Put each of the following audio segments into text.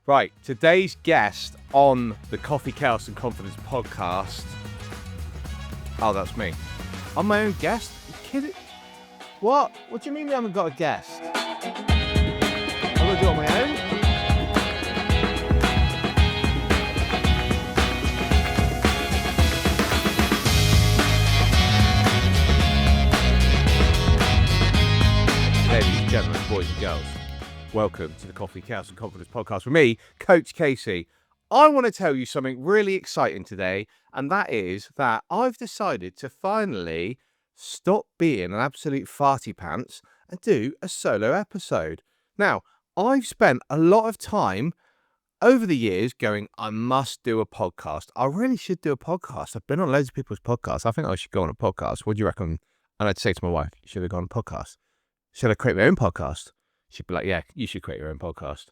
Right, today's guest on the Coffee, Chaos and Confidence podcast. Oh, that's me. I'm my own guest? Are you kidding? What? What do you mean we haven't got a guest? I'm going to do it on my own? Ladies and gentlemen, boys and girls, welcome to the Coffee, Chaos and Confidence podcast with me, Coach Casey. I want to tell you something really exciting today, and that is that I've decided to finally stop being an absolute farty pants and do a solo episode. Now, I've spent a lot of time over the years going, I must do a podcast. I really should do a podcast. I've been on loads of people's podcasts. I think I should go on a podcast. What do you reckon? And I'd say to my wife, you should have gone on a podcast. Should I create my own podcast? She'd be like, yeah, you should create your own podcast.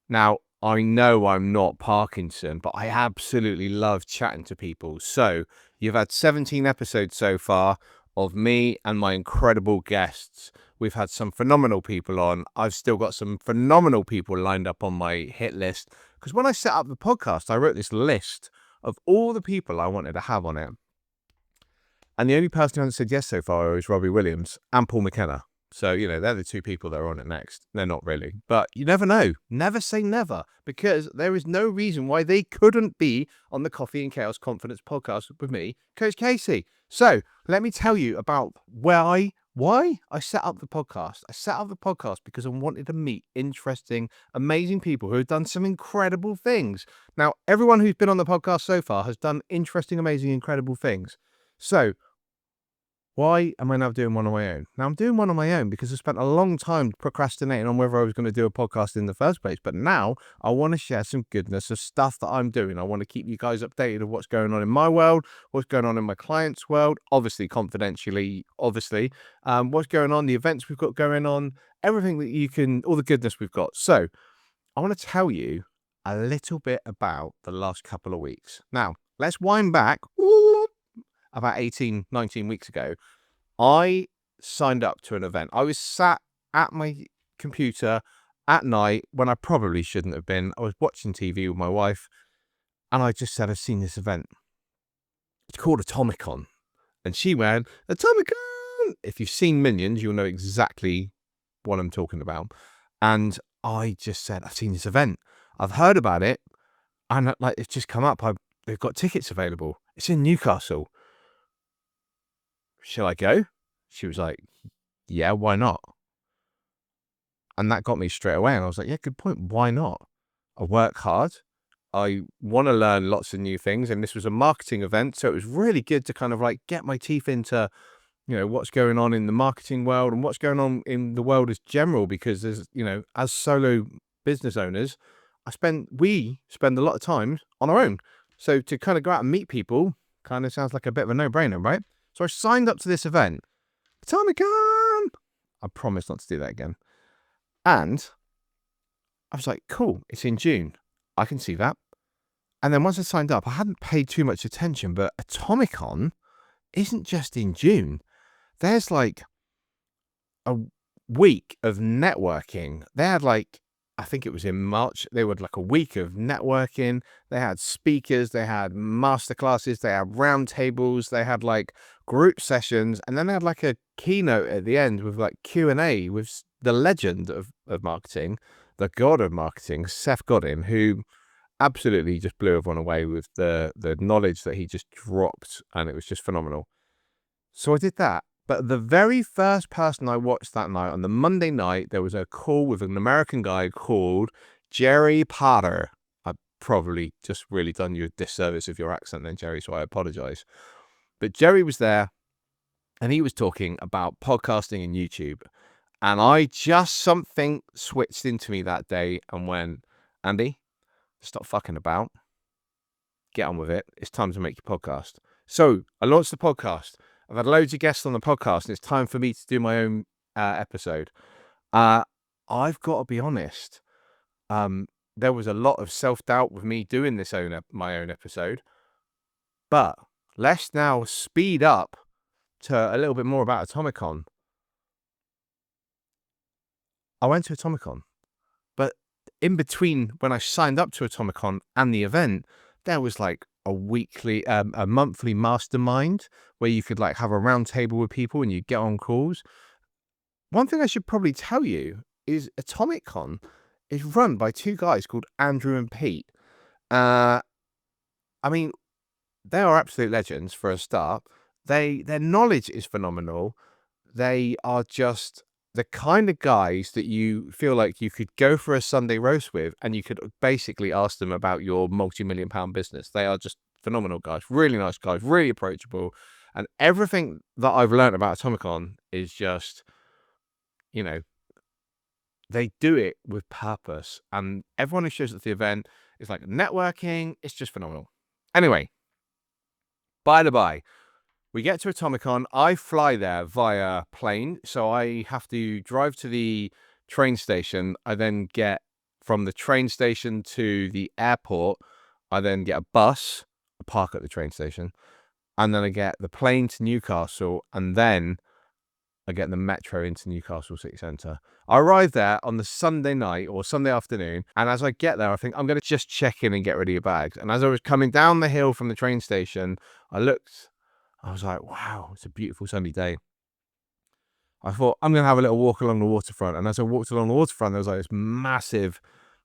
Now, I know I'm not Parkinson, but I absolutely love chatting to people. So you've had 17 episodes so far of me and my incredible guests. We've had some phenomenal people on. I've still got some phenomenal people lined up on my hit list. Because when I set up the podcast, I wrote this list of all the people I wanted to have on it. And the only person who hasn't said yes so far is Robbie Williams and Paul McKenna. So, you know, they're the two people that are on it next. They're not really. But you never know. Never say never. Because there is no reason why they couldn't be on the Coffee and Chaos Confidence podcast with me, Coach Casey. So, let me tell you about why I set up the podcast. I set up the podcast because I wanted to meet interesting, amazing people who have done some incredible things. Now, everyone who's been on the podcast so far has done interesting, amazing, incredible things. So, why am I now doing one on my own? Now, I'm doing one on my own because I spent a long time procrastinating on whether I was going to do a podcast in the first place. But now I want to share some goodness of stuff that I'm doing. I want to keep you guys updated of what's going on in my world, what's going on in my client's world, obviously confidentially, what's going on, the events we've got going on, everything that you can, all the goodness we've got. So I want to tell you a little bit about the last couple of weeks. Now, let's wind back about 18, 19 weeks ago. I signed up to an event. I was sat at my computer at night when I probably shouldn't have been. I was watching TV with my wife and I just said, I've seen this event. It's called Atomicon. And she went, Atomicon! If you've seen Minions, you'll know exactly what I'm talking about. And I just said, I've seen this event. I've heard about it. And like it's just come up. They've got tickets available. It's in Newcastle. Shall I go? She was like, yeah, why not? And that got me straight away. And I was like, yeah, good point. Why not? I work hard. I want to learn lots of new things. And this was a marketing event. So it was really good to kind of like get my teeth into, you know, what's going on in the marketing world and what's going on in the world as general. Because there's, you know, as solo business owners, we spend a lot of time on our own. So to kind of go out and meet people kind of sounds like a bit of a no-brainer, right? So I signed up to this event, Atomicon. I promise not to do that again. And I was like, cool, it's in June. I can see that. And then once I signed up, I hadn't paid too much attention, but Atomicon isn't just in June. There's like a week of networking. They had like, I think it was in March, they had like a week of networking. They had speakers, they had masterclasses, they had roundtables, they had like group sessions, and then they had like a keynote at the end with like Q&A with the legend of marketing, the god of marketing, Seth Godin, who absolutely just blew everyone away with the knowledge that he just dropped, and it was just phenomenal. So I did that. But the very first person I watched that night, on the Monday night, there was a call with an American guy called Jerry Potter. I've probably just really done you a disservice with your accent then, Jerry, so I apologize. But Jerry was there, and he was talking about podcasting and YouTube. And something switched into me that day and went, Andy, stop fucking about. Get on with it. It's time to make your podcast. So I launched the podcast. I've had loads of guests on the podcast, and it's time for me to do my own episode. I've got to be honest. There was a lot of self-doubt with me doing my own episode. But let's now speed up to a little bit more about I went to Atomicon, but in between when I signed up to Atomicon and the event, there was like a monthly mastermind where you could like have a round table with people and you get on calls. One thing I should probably tell you is Atomicon is run by two guys called Andrew and Pete. I mean, they are absolute legends for a start. Their knowledge is phenomenal. They are just the kind of guys that you feel like you could go for a Sunday roast with and you could basically ask them about your multi-million-pound business. They are just phenomenal guys, really nice guys, really approachable. And everything that I've learned about Atomicon is just, you know, they do it with purpose. And everyone who shows up at the event is like networking. It's just phenomenal. Anyway, by the by, we get to Atomicon. I fly there via plane, so I have to drive to the train station. I then get from the train station to the airport. I then get a bus, park at the train station, and then I get the plane to Newcastle, and then I get the metro into Newcastle City Centre. I arrive there on the Sunday night or Sunday afternoon, and as I get there, I think I'm going to just check in and get rid of your bags. And as I was coming down the hill from the train station, I was like, wow, it's a beautiful sunny day. I thought, I'm going to have a little walk along the waterfront. And as I walked along the waterfront, there was like this massive,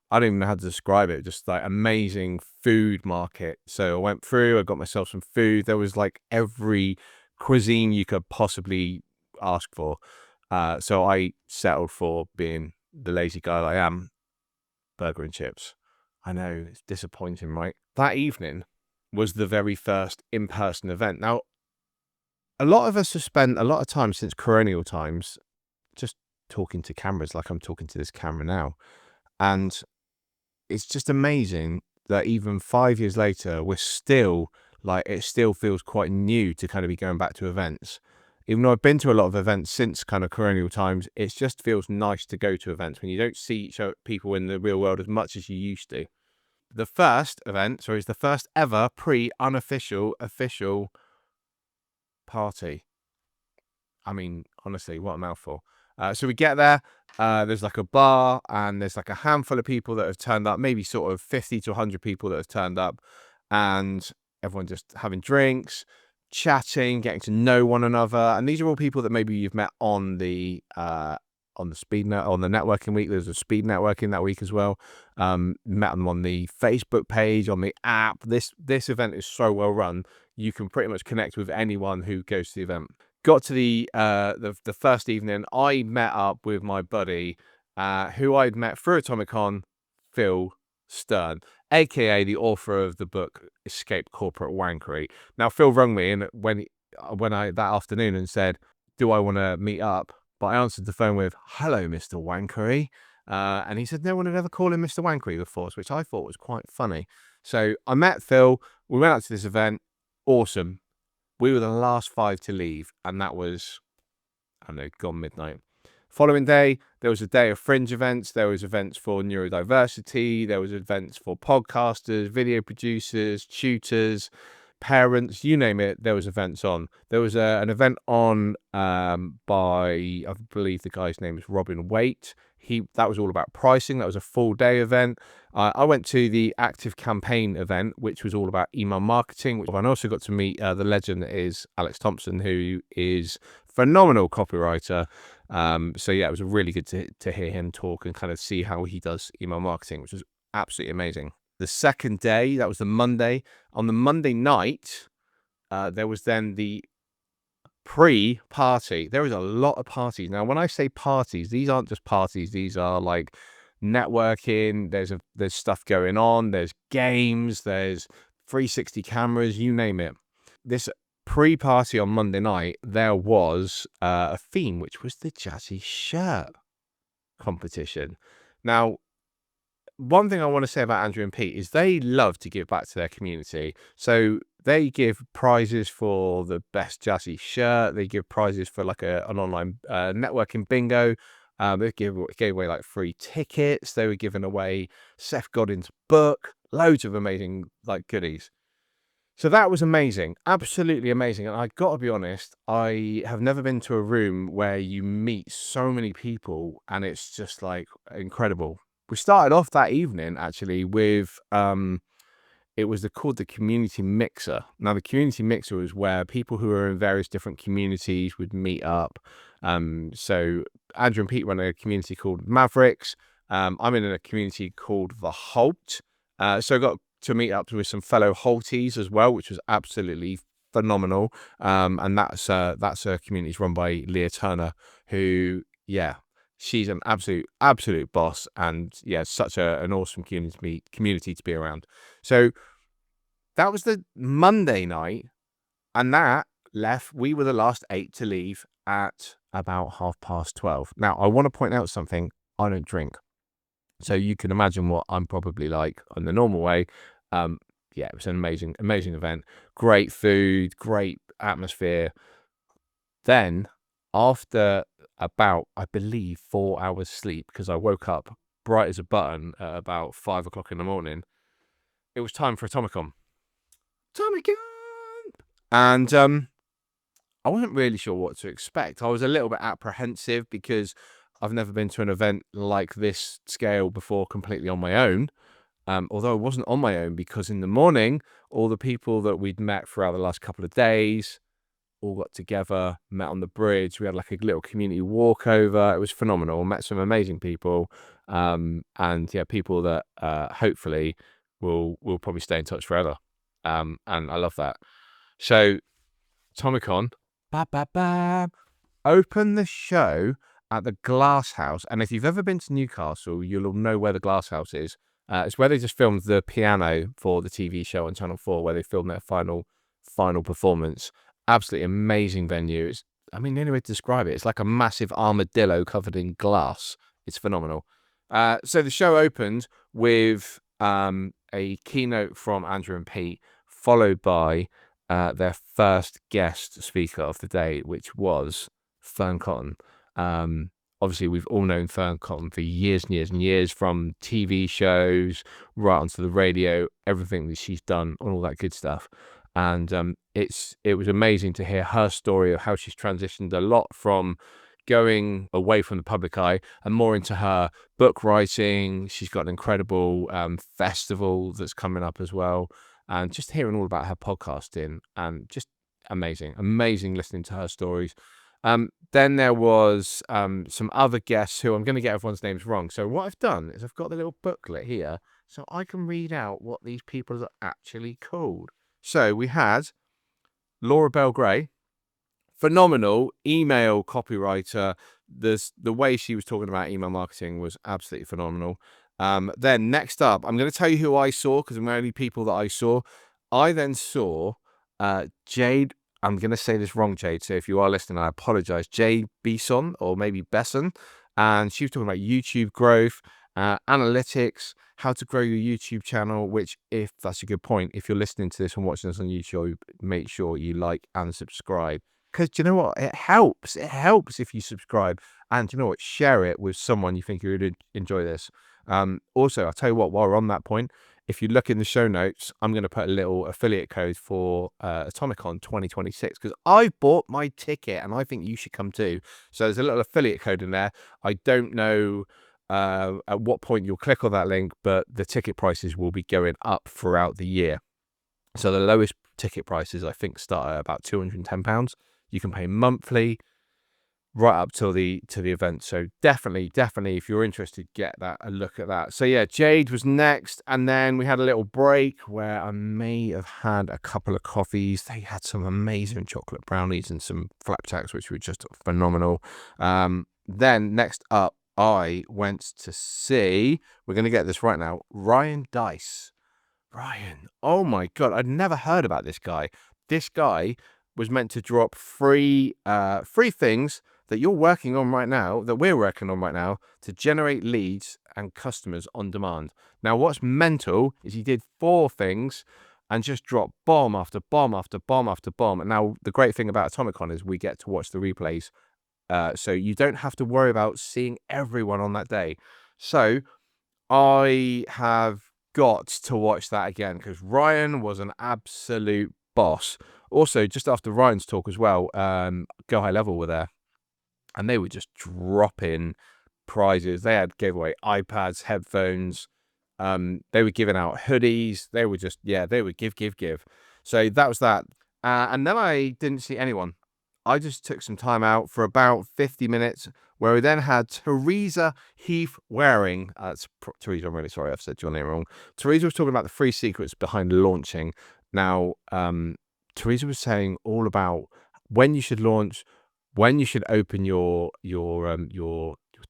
I don't even know how to describe it, just like amazing food market. So I went through, I got myself some food. There was like every cuisine you could possibly ask for. So I settled for being the lazy guy that I am, burger and chips. I know, it's disappointing, right? That evening was the very first in-person event. Now, a lot of us have spent a lot of time since colonial times just talking to cameras like I'm talking to this camera now. And it's just amazing that even 5 years later, we're still like, it still feels quite new to kind of be going back to events. Even though I've been to a lot of events since kind of colonial times, it just feels nice to go to events when you don't see people in the real world as much as you used to. The first event, is the first ever official party. I mean, honestly, what a mouthful. So we get there, there's like a bar and there's like a handful of people that have turned up, maybe sort of 50 to 100 people that have turned up, and everyone just having drinks, chatting, getting to know one another. And these are all people that maybe you've met on the networking week. There's a speed networking that week as well. Met them on the Facebook page, on the app. This event is so well run. You can pretty much connect with anyone who goes to the event. Got to the first evening, I met up with my buddy, who I'd met through Atomicon, Phil Stern, aka the author of the book Escape Corporate Wankery. Now, Phil rung me and when I that afternoon and said, "Do I want to meet up?" But I answered the phone with, "Hello, Mr. Wankery," and he said no one had ever called him Mr. Wankery before, which I thought was quite funny. So I met Phil. We went out to this event. Awesome. We were the last 5 to leave, and that was, I don't know, gone midnight. Following day, there was a day of fringe events. There was events for neurodiversity. There was events for podcasters, video producers, tutors, parents, you name it. There was events on. There was an event on by, I believe the guy's name is Robin Waite. That was all about pricing. That was a full day event. I went to the Active Campaign event, which was all about email marketing. And I also got to meet the legend that is Alex Thompson, who is a phenomenal copywriter. So yeah, it was really good to hear him talk and kind of see how he does email marketing, which was absolutely amazing. The second day, that was the Monday. On the Monday night, there was then the pre-party. There was a lot of parties. Now, when I say parties, these aren't just parties. These are like networking. There's stuff going on. There's games. There's 360 cameras. You name it. This pre-party on Monday night, there was a theme, which was the Jazzy shirt competition. Now, one thing I want to say about Andrew and Pete is they love to give back to their community. So they give prizes for the best Jazzy shirt. They give prizes for like an online networking bingo. They gave away like free tickets. They were giving away Seth Godin's book, loads of amazing like goodies. So that was amazing, absolutely amazing. And I got to be honest, I have never been to a room where you meet so many people and it's just like incredible. we started off that evening actually with it was called the community mixer. Now the community mixer was where people who are in various different communities would meet up. So Andrew and Pete run a community called Mavericks. I'm in a community called the Holt. So I got to meet up with some fellow Holties as well, which was absolutely phenomenal. And that's a community run by Leah Turner, who, yeah, she's an absolute boss, and yeah, such an awesome community to be around. So that was the Monday night, and we were the last 8 to leave at about 12:30. Now, I want to point out something. I don't drink, so you can imagine what I'm probably like on the normal way. Yeah, it was an amazing event. Great food, great atmosphere. Then, after about, I believe, 4 hours sleep, because I woke up bright as a button at about 5 o'clock in the morning, it was time for Atomicon. And I wasn't really sure what to expect. I was a little bit apprehensive because I've never been to an event like this scale before completely on my own. Although I wasn't on my own, because in the morning, all the people that we'd met throughout the last couple of days all got together, met on the bridge. We had like a little community walkover. It was phenomenal. Met some amazing people. And yeah, people that hopefully will probably stay in touch forever. And I love that. So Atomicon, open the show at the Glass House. And if you've ever been to Newcastle, you'll know where the Glass House is. It's where they just filmed the piano for the TV show on Channel 4, where they filmed their final performance. Absolutely amazing venue. The only way to describe it, it's like a massive armadillo covered in glass. It's phenomenal. So the show opened with a keynote from Andrew and Pete, followed by their first guest speaker of the day, which was Fern Cotton. Obviously, we've all known Fern Cotton for years and years and years, from TV shows right onto the radio, everything that she's done, all that good stuff. And it was amazing to hear her story of how she's transitioned a lot from going away from the public eye and more into her book writing. She's got an incredible festival that's coming up as well. And just hearing all about her podcasting, and just amazing listening to her stories. Then there was some other guests who I'm going to get everyone's names wrong. So what I've done is I've got the little booklet here so I can read out what these people are actually called. So we had Laura Bell Gray, phenomenal email copywriter. The way she was talking about email marketing was absolutely phenomenal. Then next up, I'm going to tell you who I saw, because I'm the only people that I saw. I then saw Jade. I'm going to say this wrong, Jade, so if you are listening, I apologize. Jade Beason, or maybe Beason. And she was talking about YouTube growth, analytics, how to grow your YouTube channel, which, if that's a good point, if you're listening to this and watching this on YouTube, make sure you like and subscribe. Because do you know what? It helps. It helps if you subscribe. And do you know what? Share it with someone you think you would enjoy this. Also, I'll tell you what, while we're on that point, if you look in the show notes, I'm going to put a little affiliate code for Atomicon 2026, because I bought my ticket and I think you should come too. So there's a little affiliate code in there. I don't know at what point you'll click on that link, but the ticket prices will be going up throughout the year. So the lowest ticket prices, I think, start at about £210. You can pay monthly right up till the event. So definitely, if you're interested, get a look at that. So yeah, Jade was next, and then we had a little break where I may have had a couple of coffees. They had some amazing chocolate brownies and some flapjacks, which were just phenomenal. Then next up, I went to see, we're going to get this right now, Ryan Dice. Ryan, oh my God, I'd never heard about this guy. This guy was meant to drop free things that you're working on right now, that we're working on right now, to generate leads and customers on demand. Now, what's mental is he did 4 things and just dropped bomb after bomb after bomb after bomb. And now the great thing about Atomicon is we get to watch the replays. So you don't have to worry about seeing everyone on that day. So I have got to watch that again, because Ryan was an absolute boss. Also, just after Ryan's talk as well, Go High Level were there, and they were just dropping prizes. They had gave away iPads, headphones. They were giving out hoodies. They were just, they would give. So that was that. And then I didn't see anyone. I just took some time out for about 50 minutes where we then had Teresa Heath Waring. Teresa, I'm really sorry I've said your name wrong. Teresa was talking about the 3 secrets behind launching. Now, Teresa was saying all about when you should launch, when you should open your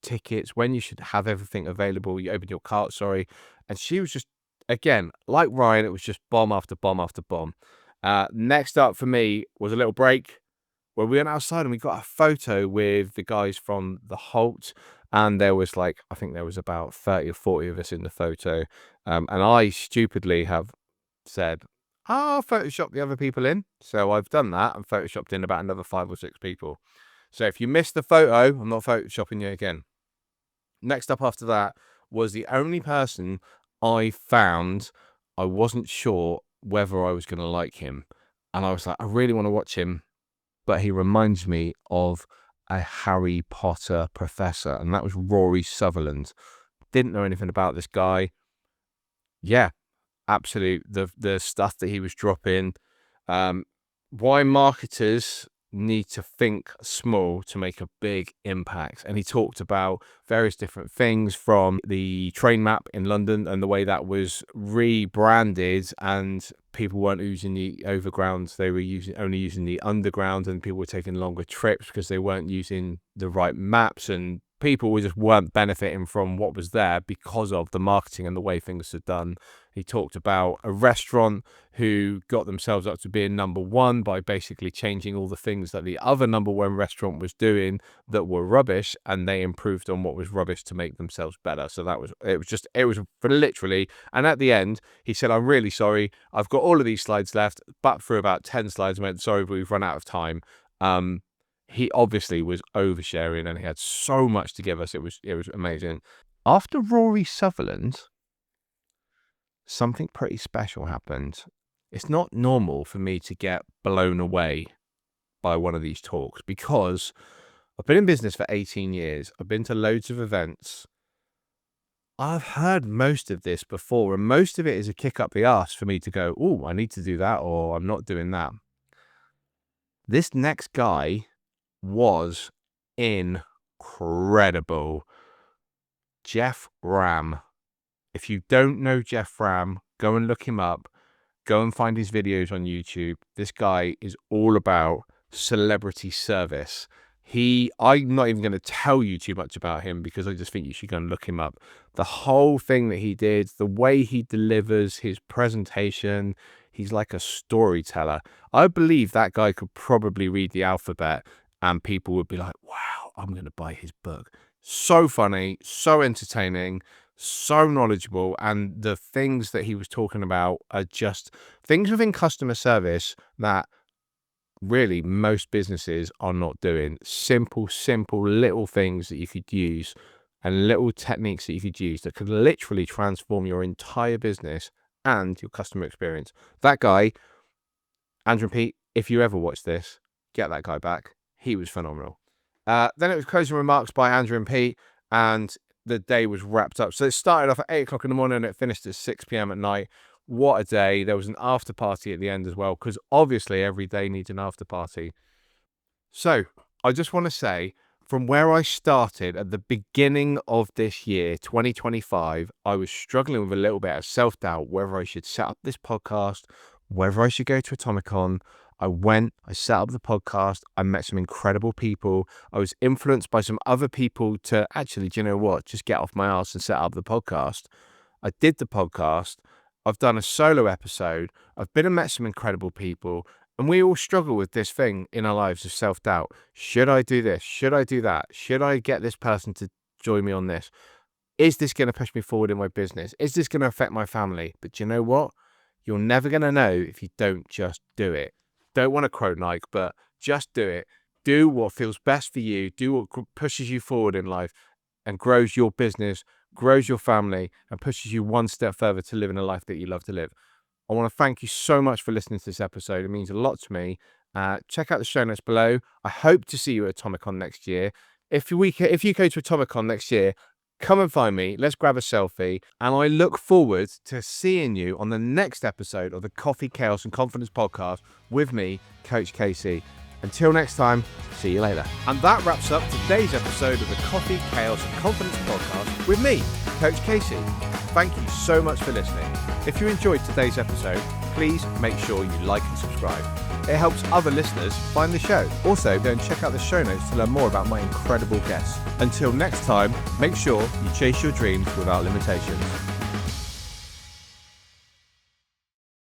tickets, when you should have everything available. You open your cart, sorry. And she was just, again, like Ryan, it was just bomb after bomb after bomb. Next up for me was a little break where we went outside and we got a photo with the guys from the Halt. And there was I think there was about 30 or 40 of us in the photo. And I stupidly have said, I'll Photoshop the other people in. So I've done that and Photoshopped in about another 5 or 6 people. So if you missed the photo, I'm not Photoshopping you again. Next up after that was the only person I found I wasn't sure whether I was going to like him. And I was like, I really want to watch him, but he reminds me of a Harry Potter professor, and that was Rory Sutherland. Didn't know anything about this guy. Yeah, absolute. The stuff that he was dropping. Why marketers need to think small to make a big impact. And he talked about various different things, from the train map in London and the way that was rebranded and people weren't using the overground, they were only using the underground, and people were taking longer trips because they weren't using the right maps, and people just weren't benefiting from what was there because of the marketing and the way things are done. He talked about a restaurant who got themselves up to being number 1 by basically changing all the things that the other number 1 restaurant was doing that were rubbish, and they improved on what was rubbish to make themselves better. So it was literally, and at the end, he said, I'm really sorry, I've got all of these slides left, but through about 10 slides, I went, sorry, but we've run out of time. He obviously was oversharing and he had so much to give us. It was amazing. After Rory Sutherland, something pretty special happened. It's not normal for me to get blown away by one of these talks because I've been in business for 18 years. I've been to loads of events. I've heard most of this before, and most of it is a kick up the arse for me to go, oh, I need to do that, or I'm not doing that. This next guy was incredible. Geoff Ram. If you don't know Geoff Ram, go and look him up. Go and find his videos on YouTube. This guy is all about celebrity service. I'm not even going to tell you too much about him because I just think you should go and look him up. The whole thing that he did, the way he delivers his presentation, he's like a storyteller. I believe that guy could probably read the alphabet and people would be like, wow, I'm going to buy his book. So funny, so entertaining, so knowledgeable. And the things that he was talking about are just things within customer service that really most businesses are not doing. Simple little things that you could use and little techniques that you could use that could literally transform your entire business and your customer experience. That guy, Andrew and Pete, if you ever watch this, get that guy back. He was phenomenal. Then it was closing remarks by Andrew and Pete, and the day was wrapped up. So it started off at 8 o'clock in the morning and it finished at 6 p.m. at night. What a day. There was an after party at the end as well, because obviously every day needs an after party. So I just want to say, from where I started at the beginning of this year, 2025, I was struggling with a little bit of self-doubt, whether I should set up this podcast, whether I should go to Atomicon. I set up the podcast. I met some incredible people. I was influenced by some other people to actually, do you know what, just get off my ass and set up the podcast. I did the podcast. I've done a solo episode. I've been and met some incredible people. And we all struggle with this thing in our lives of self-doubt. Should I do this? Should I do that? Should I get this person to join me on this? Is this going to push me forward in my business? Is this going to affect my family? But do you know what? You're never going to know if you don't just do it. Don't want to quote Nike, but just do it. Do what feels best for you. Do what pushes you forward in life and grows your business, grows your family, and pushes you one step further to living a life that you love to live. I want to thank you so much for listening to this episode. It means a lot to me. Check out the show notes below. I hope to see you at Atomicon next year. If you go to Atomicon next year, come and find me. Let's grab a selfie. And I look forward to seeing you on the next episode of the Coffee, Chaos and Confidence podcast with me, Coach Casey. Until next time, see you later. And that wraps up today's episode of the Coffee, Chaos and Confidence podcast with me, Coach Casey. Thank you so much for listening. If you enjoyed today's episode, please make sure you like and subscribe. It helps other listeners find the show. Also, go and check out the show notes to learn more about my incredible guests. Until next time, make sure you chase your dreams without limitations.